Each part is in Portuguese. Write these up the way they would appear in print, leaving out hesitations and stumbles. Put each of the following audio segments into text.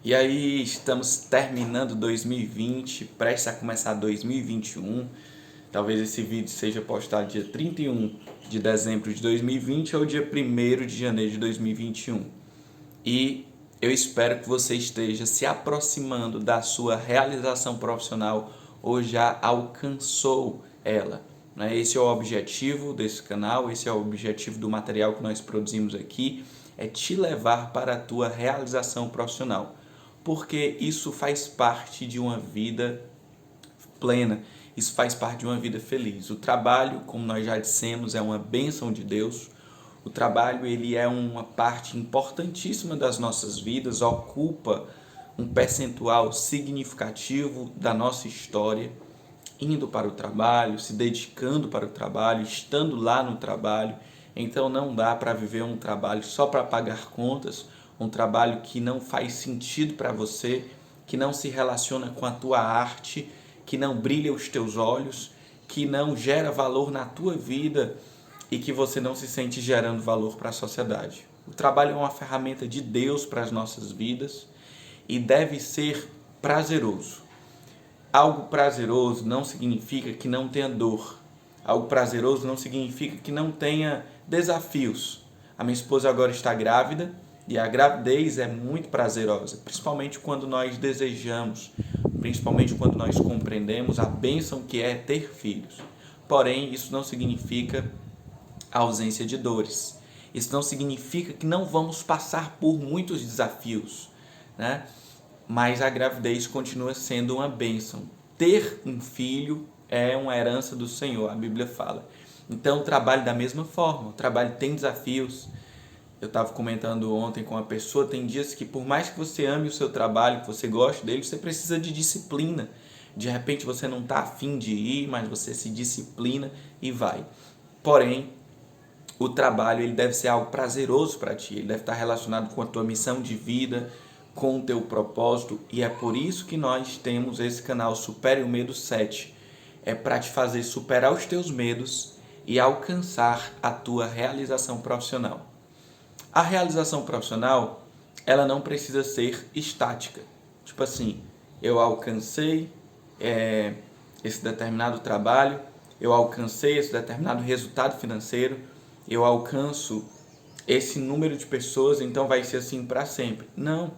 E aí, estamos terminando 2020, prestes a começar 2021. Talvez esse vídeo seja postado dia 31 de dezembro de 2020 ou dia 1º de janeiro de 2021. E eu espero que você esteja se aproximando da sua realização profissional ou já alcançou ela. Esse é o objetivo desse canal, esse é o objetivo do material que nós produzimos aqui, é te levar para a tua realização profissional. Porque isso faz parte de uma vida plena, isso faz parte de uma vida feliz. O trabalho, como nós já dissemos, é uma bênção de Deus. O trabalho ele é uma parte importantíssima das nossas vidas, ocupa um percentual significativo da nossa história, indo para o trabalho, se dedicando para o trabalho, estando lá no trabalho. Então não dá para viver um trabalho só para pagar contas, um trabalho que não faz sentido para você, que não se relaciona com a tua arte, que não brilha os teus olhos, que não gera valor na tua vida e que você não se sente gerando valor para a sociedade. O trabalho é uma ferramenta de Deus para as nossas vidas e deve ser prazeroso. Algo prazeroso não significa que não tenha dor. Algo prazeroso não significa que não tenha desafios. A minha esposa agora está grávida e a gravidez é muito prazerosa, principalmente quando nós desejamos, principalmente quando nós compreendemos a bênção que é ter filhos. Porém, isso não significa a ausência de dores. Isso não significa que não vamos passar por muitos desafios, né? Mas a gravidez continua sendo uma bênção. Ter um filho é uma herança do Senhor, a Bíblia fala. Então, o trabalho da mesma forma, o trabalho tem desafios. Eu estava comentando ontem com uma pessoa, tem dias que por mais que você ame o seu trabalho, que você goste dele, você precisa de disciplina. De repente você não está afim de ir, mas você se disciplina e vai. Porém, o trabalho ele deve ser algo prazeroso para ti, ele deve estar relacionado com a tua missão de vida, com o teu propósito, e é por isso que nós temos esse canal Supere o Medo 7. É para te fazer superar os teus medos e alcançar a tua realização profissional. A realização profissional, ela não precisa ser estática. Tipo assim, eu alcancei esse determinado trabalho, eu alcancei esse determinado resultado financeiro, eu alcanço esse número de pessoas, então vai ser assim para sempre. Não.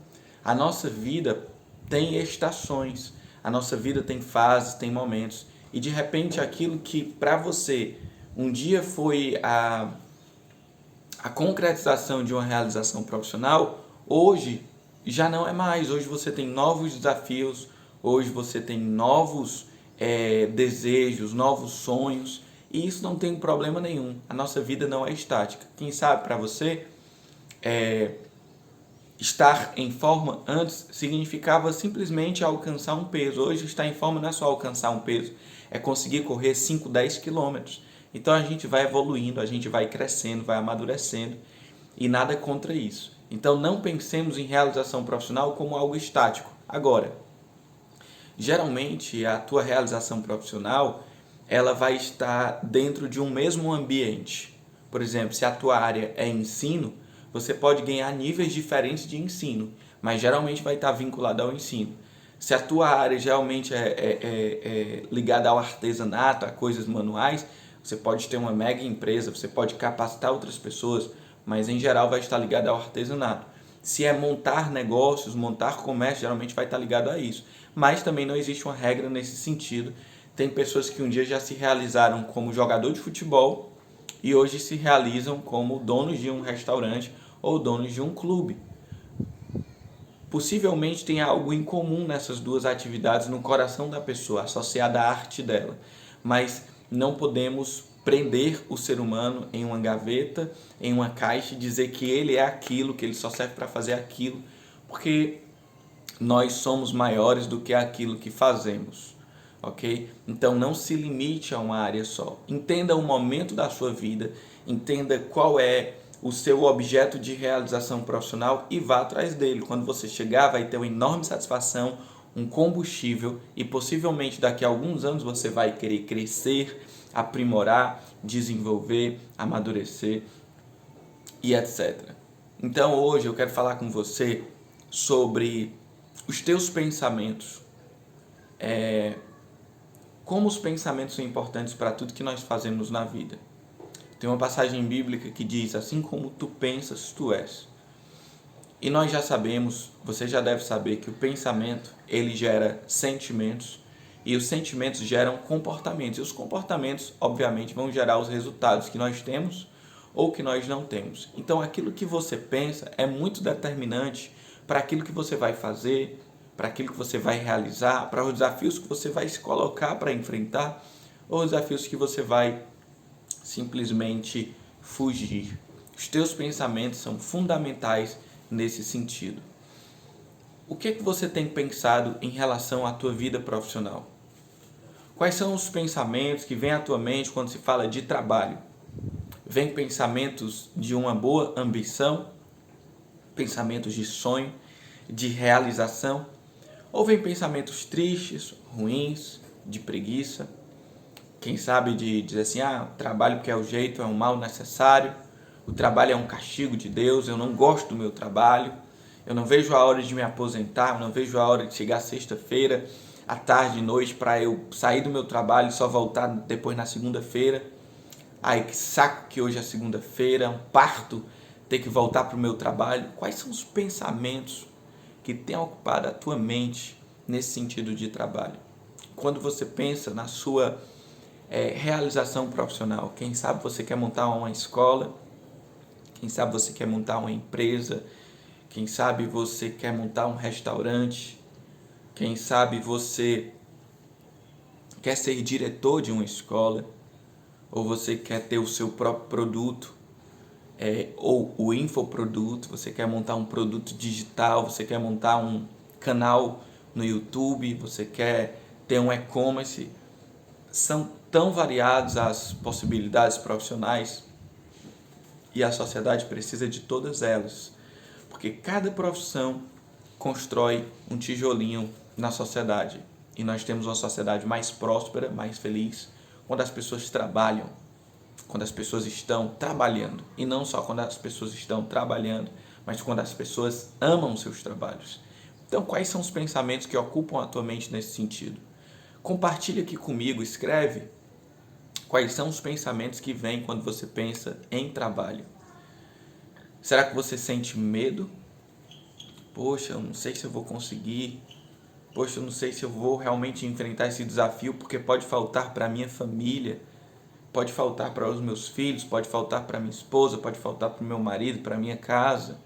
A nossa vida tem estações, a nossa vida tem fases, tem momentos. E de repente aquilo que para você um dia foi a concretização de uma realização profissional, hoje já não é mais. Hoje você tem novos desafios, hoje você tem novos desejos, novos sonhos, e isso não tem problema nenhum. A nossa vida não é estática. Quem sabe para você, estar em forma antes significava simplesmente alcançar um peso. Hoje estar em forma não é só alcançar um peso, é conseguir correr 5, 10 quilômetros. Então a gente vai evoluindo, a gente vai crescendo, vai amadurecendo e nada contra isso. Então não pensemos em realização profissional como algo estático. Agora, geralmente a tua realização profissional ela vai estar dentro de um mesmo ambiente. Por exemplo, se a tua área é ensino, você pode ganhar níveis diferentes de ensino, mas geralmente vai estar vinculado ao ensino. Se a tua área geralmente é ligada ao artesanato, a coisas manuais, você pode ter uma mega empresa, você pode capacitar outras pessoas, mas em geral vai estar ligado ao artesanato. Se é montar negócios, montar comércio, geralmente vai estar ligado a isso. Mas também não existe uma regra nesse sentido. Tem pessoas que um dia já se realizaram como jogador de futebol e hoje se realizam como donos de um restaurante ou donos de um clube. Possivelmente tem algo em comum nessas duas atividades no coração da pessoa, associada à arte dela. Mas não podemos prender o ser humano em uma gaveta, em uma caixa e dizer que ele é aquilo, que ele só serve para fazer aquilo, porque nós somos maiores do que aquilo que fazemos, ok? Então não se limite a uma área só. Entenda o momento da sua vida, entenda qual é o seu objeto de realização profissional e vá atrás dele. Quando você chegar, vai ter uma enorme satisfação, um combustível e possivelmente daqui a alguns anos você vai querer crescer, aprimorar, desenvolver, amadurecer e etc. Então hoje eu quero falar com você sobre os teus pensamentos, como os pensamentos são importantes para tudo que nós fazemos na vida. Tem uma passagem bíblica que diz: assim como tu pensas, tu és. E nós já sabemos, você já deve saber, que o pensamento, ele gera sentimentos, e os sentimentos geram comportamentos, e os comportamentos, obviamente, vão gerar os resultados que nós temos ou que nós não temos. Então, aquilo que você pensa é muito determinante para aquilo que você vai fazer, para aquilo que você vai realizar, para os desafios que você vai se colocar para enfrentar, ou os desafios que você vai simplesmente fugir. Os teus pensamentos são fundamentais nesse sentido. O que é que você tem pensado em relação à tua vida profissional? Quais são os pensamentos que vêm à tua mente quando se fala de trabalho? Vêm pensamentos de uma boa ambição, pensamentos de sonho, de realização, ou vêm pensamentos tristes, ruins, de preguiça? Quem sabe de dizer assim, trabalho porque é o jeito, é um mal necessário, o trabalho é um castigo de Deus, eu não gosto do meu trabalho, eu não vejo a hora de me aposentar, eu não vejo a hora de chegar sexta-feira, à tarde e noite, para eu sair do meu trabalho e só voltar depois na segunda-feira. Ai, que saco que hoje é segunda-feira, é um parto ter que voltar para o meu trabalho. Quais são os pensamentos que têm ocupado a tua mente nesse sentido de trabalho? Quando você pensa na sua realização profissional, quem sabe você quer montar uma escola, quem sabe você quer montar uma empresa, quem sabe você quer montar um restaurante, quem sabe você quer ser diretor de uma escola, ou você quer ter o seu próprio produto, ou o infoproduto, você quer montar um produto digital, você quer montar um canal no YouTube, você quer ter um e-commerce. São tão variadas as possibilidades profissionais e a sociedade precisa de todas elas, porque cada profissão constrói um tijolinho na sociedade, e nós temos uma sociedade mais próspera, mais feliz, quando as pessoas trabalham, quando as pessoas estão trabalhando, e não só quando as pessoas estão trabalhando, mas quando as pessoas amam seus trabalhos. Então, quais são os pensamentos que ocupam a tua mente nesse sentido? Compartilha aqui comigo, escreve quais são os pensamentos que vêm quando você pensa em trabalho. Será que você sente medo? Poxa, eu não sei se eu vou conseguir. Poxa, eu não sei se eu vou realmente enfrentar esse desafio, porque pode faltar para a minha família, pode faltar para os meus filhos, pode faltar para minha esposa, pode faltar para o meu marido, para a minha casa.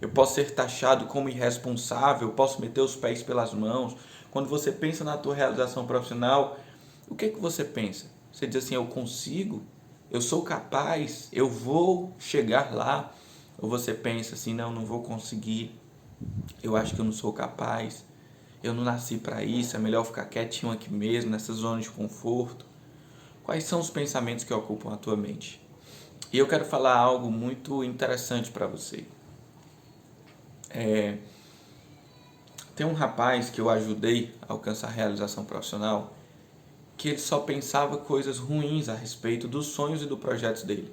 Eu posso ser taxado como irresponsável, eu posso meter os pés pelas mãos. Quando você pensa na tua realização profissional, o que é que você pensa? Você diz assim, eu consigo? Eu sou capaz? Eu vou chegar lá? Ou você pensa assim, não vou conseguir, eu acho que eu não sou capaz, eu não nasci para isso, é melhor ficar quietinho aqui mesmo, nessa zona de conforto. Quais são os pensamentos que ocupam a tua mente? E eu quero falar algo muito interessante para você. Tem um rapaz que eu ajudei a alcançar a realização profissional, que ele só pensava coisas ruins a respeito dos sonhos e dos projetos dele.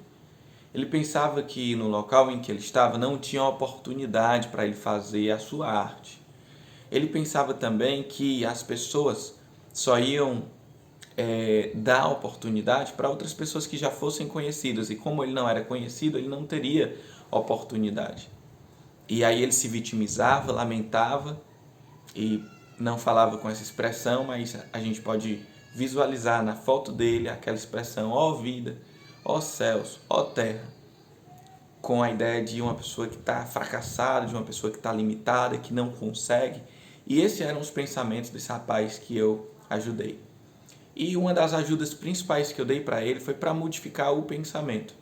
Ele pensava que no local em que ele estava não tinha oportunidade para ele fazer a sua arte. Ele pensava também que as pessoas só iam dar oportunidade para outras pessoas que já fossem conhecidas, e como ele não era conhecido, ele não teria oportunidade. E aí ele se vitimizava, lamentava e não falava com essa expressão, mas a gente pode visualizar na foto dele aquela expressão, ó vida, ó céus, ó terra, com a ideia de uma pessoa que está fracassada, de uma pessoa que está limitada, que não consegue. E esses eram os pensamentos desse rapaz que eu ajudei. E uma das ajudas principais que eu dei para ele foi para modificar o pensamento.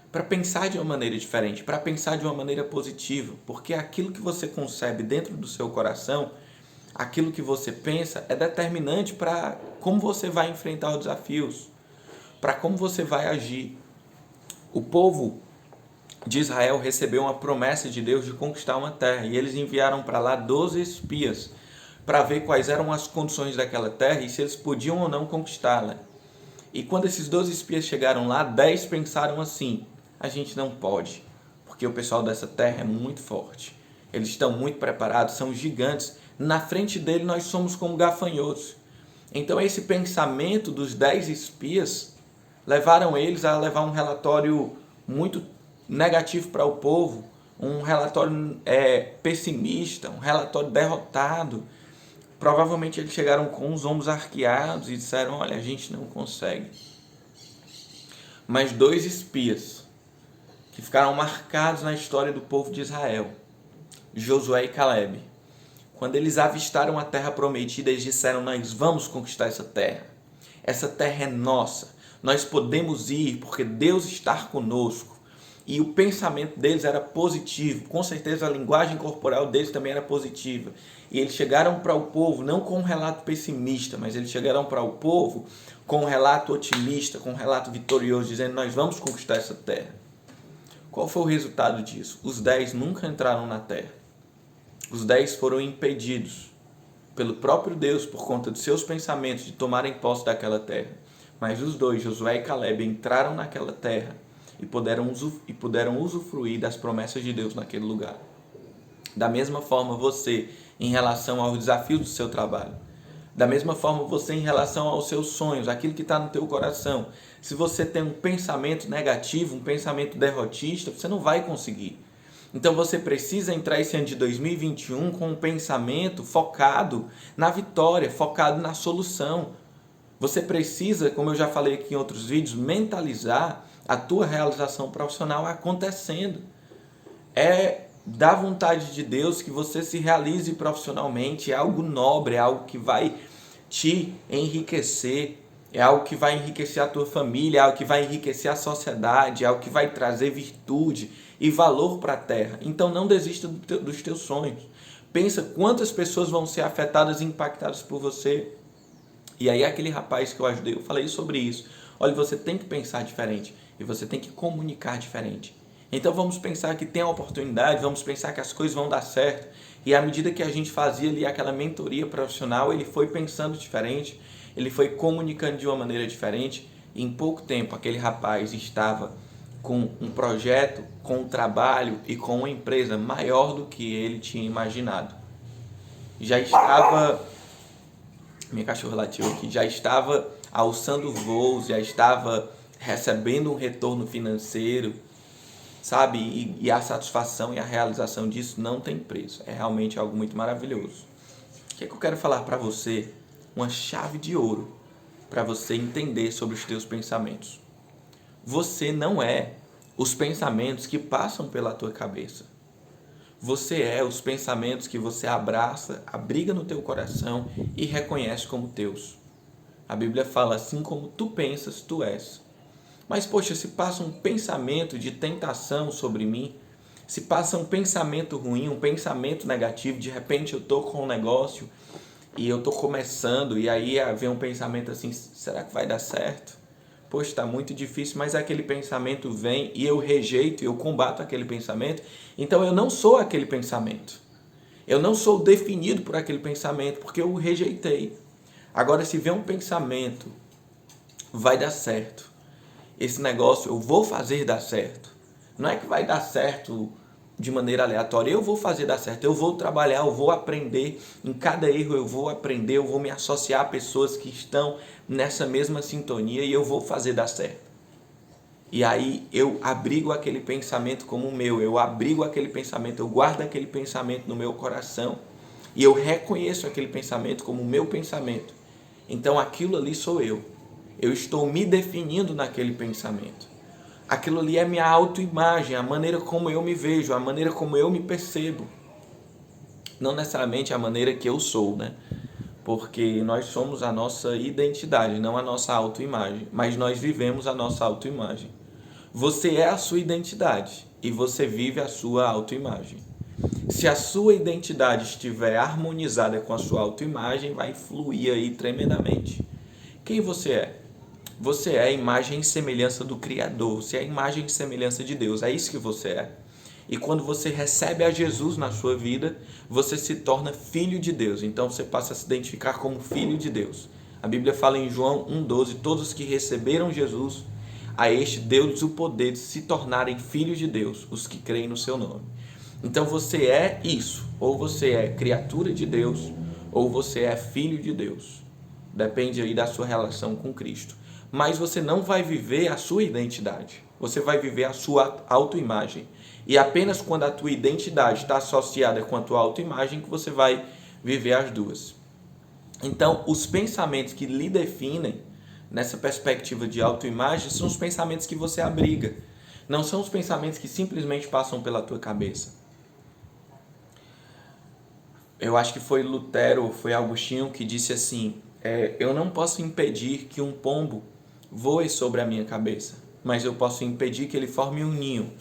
Para pensar de uma maneira diferente, para pensar de uma maneira positiva, porque aquilo que você concebe dentro do seu coração, aquilo que você pensa é determinante para como você vai enfrentar os desafios, para como você vai agir. O povo de Israel recebeu uma promessa de Deus de conquistar uma terra, e eles enviaram para lá 12 espias para ver quais eram as condições daquela terra e se eles podiam ou não conquistá-la. E quando esses 12 espias chegaram lá, 10 pensaram assim, a gente não pode, porque o pessoal dessa terra é muito forte. eles estão muito preparados, são gigantes. Na frente dele nós somos como gafanhotos. Então esse pensamento dos 10 espias levaram eles a levar um relatório muito negativo para o povo, um relatório pessimista, um relatório derrotado. Provavelmente eles chegaram com os ombros arqueados e disseram, olha, a gente não consegue. Mas 2 espias que ficaram marcados na história do povo de Israel, Josué e Caleb, quando eles avistaram a terra prometida, eles disseram, nós vamos conquistar essa terra. Essa terra é nossa. Nós podemos ir porque Deus está conosco. E o pensamento deles era positivo. Com certeza a linguagem corporal deles também era positiva. E eles chegaram para o povo não com um relato pessimista, mas eles chegaram para o povo com um relato otimista, com um relato vitorioso, dizendo, nós vamos conquistar essa terra. Qual foi o resultado disso? Os 10 nunca entraram na terra. Os 10 foram impedidos pelo próprio Deus, por conta dos seus pensamentos, de tomarem posse daquela terra. Mas os 2, Josué e Caleb, entraram naquela terra e puderam usufruir das promessas de Deus naquele lugar. Da mesma forma você, em relação aos desafios do seu trabalho. Da mesma forma você, em relação aos seus sonhos, aquilo que está no teu coração. Se você tem um pensamento negativo, um pensamento derrotista, você não vai conseguir. Então você precisa entrar esse ano de 2021 com um pensamento focado na vitória, focado na solução. Você precisa, como eu já falei aqui em outros vídeos, mentalizar a tua realização profissional acontecendo. É da vontade de Deus que você se realize profissionalmente, é algo nobre, é algo que vai te enriquecer, é algo que vai enriquecer a tua família, é algo que vai enriquecer a sociedade, é algo que vai trazer virtude e valor para a terra. Então não desista dos teus sonhos. Pensa quantas pessoas vão ser afetadas e impactadas por você. E aí aquele rapaz que eu ajudei, eu falei sobre isso. Olha, você tem que pensar diferente e você tem que comunicar diferente. Então vamos pensar que tem a oportunidade, vamos pensar que as coisas vão dar certo. E à medida que a gente fazia ali aquela mentoria profissional, ele foi pensando diferente, ele foi comunicando de uma maneira diferente. E em pouco tempo aquele rapaz estava com um projeto, com um trabalho e com uma empresa maior do que ele tinha imaginado. Já estava, minha cachorra latiu aqui, já estava alçando voos, já estava recebendo um retorno financeiro, sabe? E a satisfação e a realização disso não tem preço. É realmente algo muito maravilhoso. O que é que eu quero falar para você? Uma chave de ouro para você entender sobre os teus pensamentos. Você não é os pensamentos que passam pela tua cabeça. Você é os pensamentos que você abraça, abriga no teu coração e reconhece como teus. A Bíblia fala, assim como tu pensas, tu és. Mas, poxa, se passa um pensamento de tentação sobre mim, se passa um pensamento ruim, um pensamento negativo, de repente eu estou com um negócio e eu estou começando e aí vem um pensamento assim, será que vai dar certo? Poxa, está muito difícil, mas aquele pensamento vem e eu rejeito, eu combato aquele pensamento. Então eu não sou aquele pensamento. Eu não sou definido por aquele pensamento, porque eu o rejeitei. Agora, se vem um pensamento, vai dar certo. Esse negócio eu vou fazer dar certo. Não é que vai dar certo de maneira aleatória, eu vou fazer dar certo, eu vou trabalhar, eu vou aprender, em cada erro eu vou aprender, eu vou me associar a pessoas que estão nessa mesma sintonia e eu vou fazer dar certo. E aí eu abrigo aquele pensamento como meu, eu abrigo aquele pensamento, eu guardo aquele pensamento no meu coração e eu reconheço aquele pensamento como meu pensamento. Então aquilo ali sou eu. Eu estou me definindo naquele pensamento. Aquilo ali é minha autoimagem, a maneira como eu me vejo, a maneira como eu me percebo. Não necessariamente a maneira que eu sou, né? Porque nós somos a nossa identidade, não a nossa autoimagem. Mas nós vivemos a nossa autoimagem. Você é a sua identidade e você vive a sua autoimagem. Se a sua identidade estiver harmonizada com a sua autoimagem, vai fluir aí tremendamente. Quem você é? Você é a imagem e semelhança do Criador, você é a imagem e semelhança de Deus, é isso que você é. E quando você recebe a Jesus na sua vida, você se torna filho de Deus, então você passa a se identificar como filho de Deus. A Bíblia fala em João 1,12, todos os que receberam Jesus, a este deu-lhes o poder de se tornarem filhos de Deus, os que creem no seu nome. Então você é isso, ou você é criatura de Deus, ou você é filho de Deus. Depende aí da sua relação com Cristo. Mas você não vai viver a sua identidade, você vai viver a sua autoimagem. E apenas quando a tua identidade está associada com a tua autoimagem que você vai viver as duas. Então, os pensamentos que lhe definem, nessa perspectiva de autoimagem, são os pensamentos que você abriga. Não são os pensamentos que simplesmente passam pela tua cabeça. Eu acho que foi Lutero, foi Agostinho que disse assim, eu não posso impedir que um pombo voe sobre a minha cabeça, mas eu posso impedir que ele forme um ninho.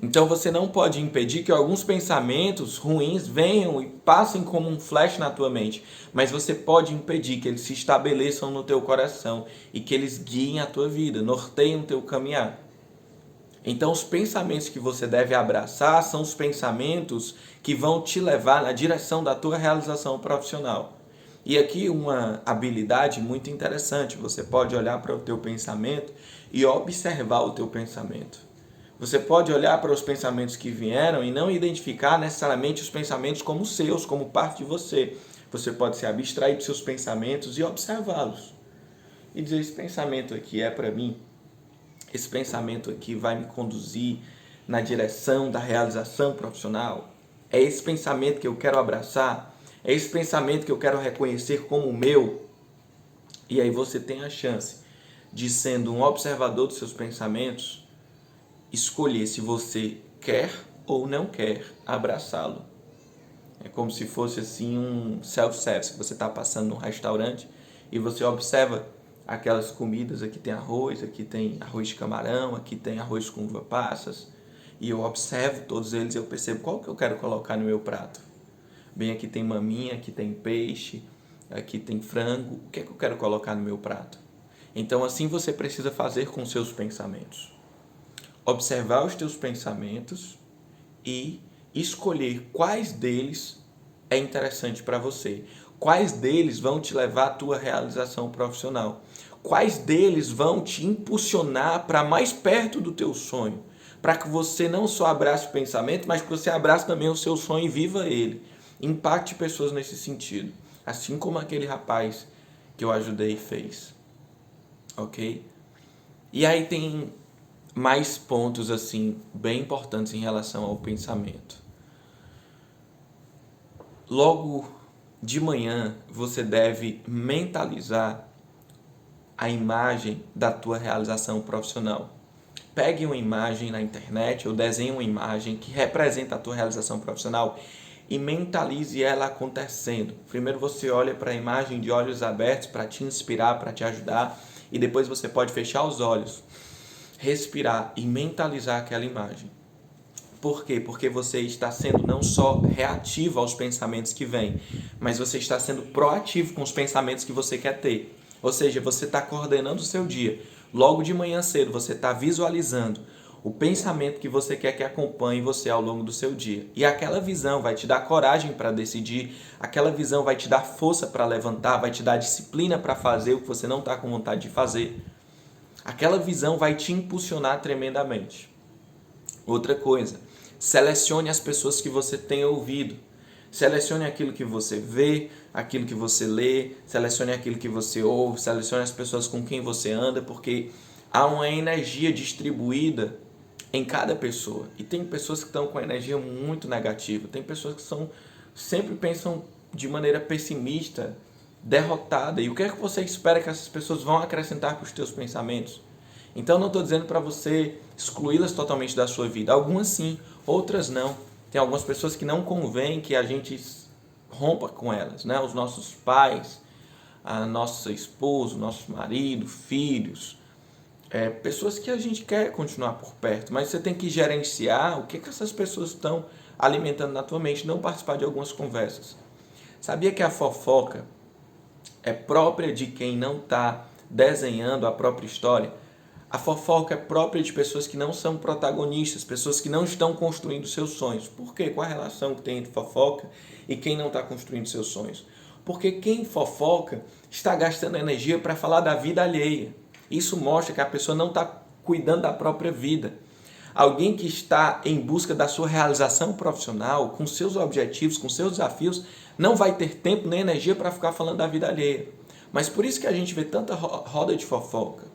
Então você não pode impedir que alguns pensamentos ruins venham e passem como um flash na tua mente, mas você pode impedir que eles se estabeleçam no teu coração e que eles guiem a tua vida, norteiem o teu caminhar. Então os pensamentos que você deve abraçar são os pensamentos que vão te levar na direção da tua realização profissional. E aqui uma habilidade muito interessante, você pode olhar para o teu pensamento e observar o teu pensamento. Você pode olhar para os pensamentos que vieram e não identificar necessariamente os pensamentos como seus, como parte de você. Você pode se abstrair dos seus pensamentos e observá-los. E dizer, esse pensamento aqui é para mim, esse pensamento aqui vai me conduzir na direção da realização profissional. É esse pensamento que eu quero abraçar, é esse pensamento que eu quero reconhecer como meu. E aí você tem a chance de, sendo um observador dos seus pensamentos, escolher se você quer ou não quer abraçá-lo. É como se fosse assim um self-service, que você está passando num restaurante e você observa aquelas comidas, aqui tem arroz de camarão, aqui tem arroz com uva passas, e eu observo todos eles e eu percebo qual que eu quero colocar no meu prato. Bem, aqui tem maminha, aqui tem peixe, aqui tem frango, o que é que eu quero colocar no meu prato? Então assim você precisa fazer com seus pensamentos. Observar os teus pensamentos e escolher quais deles é interessante para você. Quais deles vão te levar à tua realização profissional. Quais deles vão te impulsionar para mais perto do teu sonho. Para que você não só abrace o pensamento, mas que você abrace também o seu sonho e viva ele. Impacte pessoas nesse sentido. Assim como aquele rapaz que eu ajudei fez. Ok? E aí tem mais pontos assim bem importantes em relação ao pensamento. Logo de manhã você deve mentalizar a imagem da tua realização profissional. Pegue uma imagem na internet ou desenhe uma imagem que representa a tua realização profissional e mentalize ela acontecendo. Primeiro você olha para a imagem de olhos abertos para te inspirar, para te ajudar, e depois você pode fechar os olhos, respirar e mentalizar aquela imagem. Por quê? Porque você está sendo não só reativo aos pensamentos que vêm, mas você está sendo proativo com os pensamentos que você quer ter. Ou seja, você está coordenando o seu dia. Logo de manhã cedo, você está visualizando o pensamento que você quer que acompanhe você ao longo do seu dia. E aquela visão vai te dar coragem para decidir, aquela visão vai te dar força para levantar, vai te dar disciplina para fazer o que você não está com vontade de fazer. Aquela visão vai te impulsionar tremendamente. Outra coisa, selecione as pessoas que você tem ouvido. Selecione aquilo que você vê, aquilo que você lê, selecione aquilo que você ouve, selecione as pessoas com quem você anda, porque há uma energia distribuída em cada pessoa. E tem pessoas que estão com a energia muito negativa, tem pessoas que sempre pensam de maneira pessimista, derrotada. E o que é que você espera que essas pessoas vão acrescentar para os teus pensamentos? Então não estou dizendo para você excluí-las totalmente da sua vida. Algumas sim, outras não. Tem algumas pessoas que não convém que a gente rompa com elas, né? Os nossos pais, a nossa esposa, nosso marido, filhos, pessoas que a gente quer continuar por perto, mas você tem que gerenciar o que essas pessoas estão alimentando na tua mente, não participar de algumas conversas. Sabia que a fofoca é própria de quem não está desenhando a própria história? A fofoca é própria de pessoas que não são protagonistas, pessoas que não estão construindo seus sonhos. Por quê? Qual a relação que tem entre fofoca e quem não está construindo seus sonhos? Porque quem fofoca está gastando energia para falar da vida alheia. Isso mostra que a pessoa não está cuidando da própria vida. Alguém que está em busca da sua realização profissional, com seus objetivos, com seus desafios, não vai ter tempo nem energia para ficar falando da vida alheia. Mas por isso que a gente vê tanta roda de fofoca.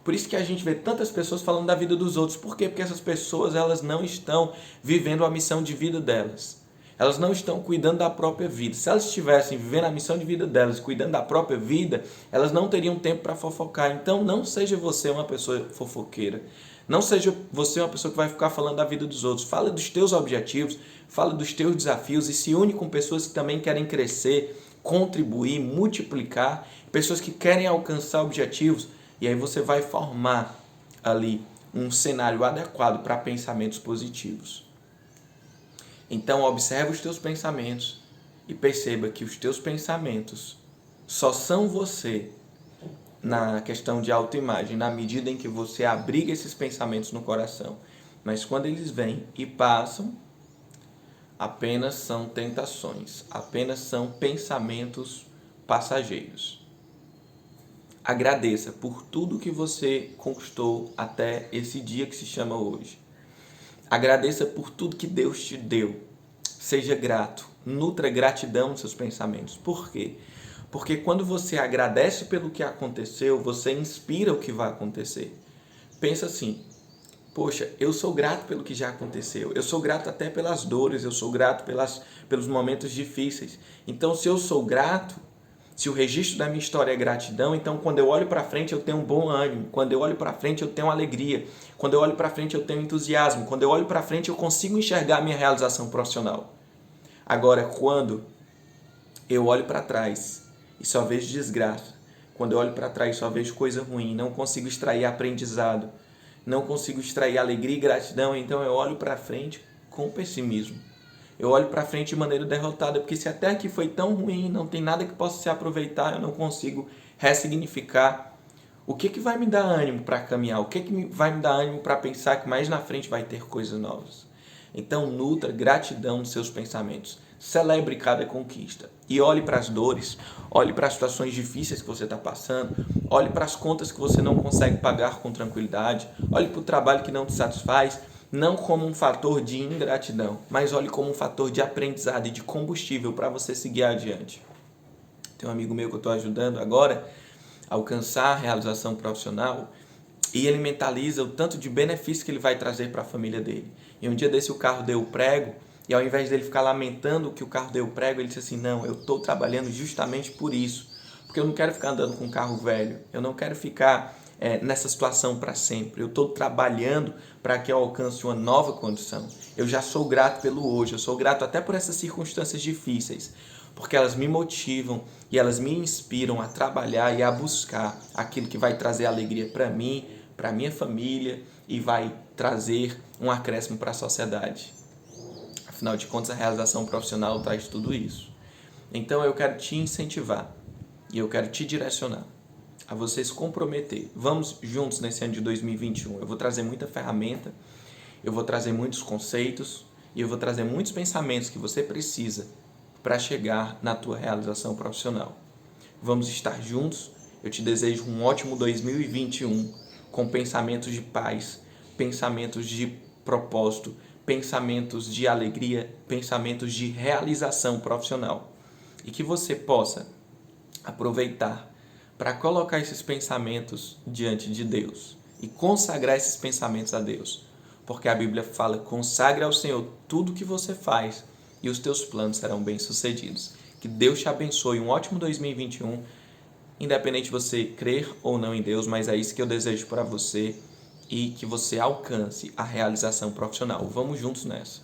Por isso que a gente vê tantas pessoas falando da vida dos outros. Por quê? Porque essas pessoas, elas não estão vivendo a missão de vida delas. Elas não estão cuidando da própria vida. Se elas estivessem vivendo a missão de vida delas, cuidando da própria vida, elas não teriam tempo para fofocar. Então, não seja você uma pessoa fofoqueira. Não seja você uma pessoa que vai ficar falando da vida dos outros. Fala dos teus objetivos, fala dos teus desafios e se une com pessoas que também querem crescer, contribuir, multiplicar, pessoas que querem alcançar objetivos. E aí você vai formar ali um cenário adequado para pensamentos positivos. Então, observe os teus pensamentos e perceba que os teus pensamentos só são você na questão de autoimagem, na medida em que você abriga esses pensamentos no coração. Mas quando eles vêm e passam, apenas são tentações, apenas são pensamentos passageiros. Agradeça por tudo que você conquistou até esse dia que se chama hoje. Agradeça por tudo que Deus te deu. Seja grato. Nutra gratidão nos seus pensamentos. Por quê? Porque quando você agradece pelo que aconteceu, você inspira o que vai acontecer. Pensa assim, poxa, eu sou grato pelo que já aconteceu. Eu sou grato até pelas dores, eu sou grato pelos momentos difíceis. Então, se eu sou grato, se o registro da minha história é gratidão, então quando eu olho para frente eu tenho um bom ânimo, quando eu olho para frente eu tenho alegria, quando eu olho para frente eu tenho entusiasmo, quando eu olho para frente eu consigo enxergar a minha realização profissional. Agora, quando eu olho para trás e só vejo desgraça, quando eu olho para trás e só vejo coisa ruim, não consigo extrair aprendizado, não consigo extrair alegria e gratidão, então eu olho para frente com pessimismo. Eu olho para frente de maneira derrotada, porque se até aqui foi tão ruim, não tem nada que possa se aproveitar, eu não consigo ressignificar. O que vai me dar ânimo para caminhar? O que vai me dar ânimo para pensar que mais na frente vai ter coisas novas? Então, nutra gratidão nos seus pensamentos. Celebre cada conquista. E olhe para as dores, olhe para as situações difíceis que você está passando, olhe para as contas que você não consegue pagar com tranquilidade, olhe para o trabalho que não te satisfaz, não como um fator de ingratidão, mas olhe como um fator de aprendizado e de combustível para você seguir adiante. Tem um amigo meu que eu estou ajudando agora a alcançar a realização profissional e ele mentaliza o tanto de benefício que ele vai trazer para a família dele. E um dia desse o carro deu prego e ao invés dele ficar lamentando que o carro deu prego, ele disse assim, não, eu estou trabalhando justamente por isso, porque eu não quero ficar andando com um carro velho, eu não quero ficar nessa situação para sempre. Eu estou trabalhando para que eu alcance uma nova condição. Eu já sou grato pelo hoje, eu sou grato até por essas circunstâncias difíceis, porque elas me motivam e elas me inspiram a trabalhar e a buscar aquilo que vai trazer alegria para mim, para minha família e vai trazer um acréscimo para a sociedade. Afinal de contas, a realização profissional traz tudo isso. Então eu quero te incentivar e eu quero te direcionar a você se comprometer. Vamos juntos nesse ano de 2021. Eu vou trazer muita ferramenta, eu vou trazer muitos conceitos e eu vou trazer muitos pensamentos que você precisa para chegar na tua realização profissional. Vamos estar juntos. Eu te desejo um ótimo 2021 com pensamentos de paz, pensamentos de propósito, pensamentos de alegria, pensamentos de realização profissional. E que você possa aproveitar para colocar esses pensamentos diante de Deus e consagrar esses pensamentos a Deus. Porque a Bíblia fala, consagre ao Senhor tudo o que você faz e os teus planos serão bem-sucedidos. Que Deus te abençoe, um ótimo 2021, independente de você crer ou não em Deus, mas é isso que eu desejo para você e que você alcance a realização profissional. Vamos juntos nessa.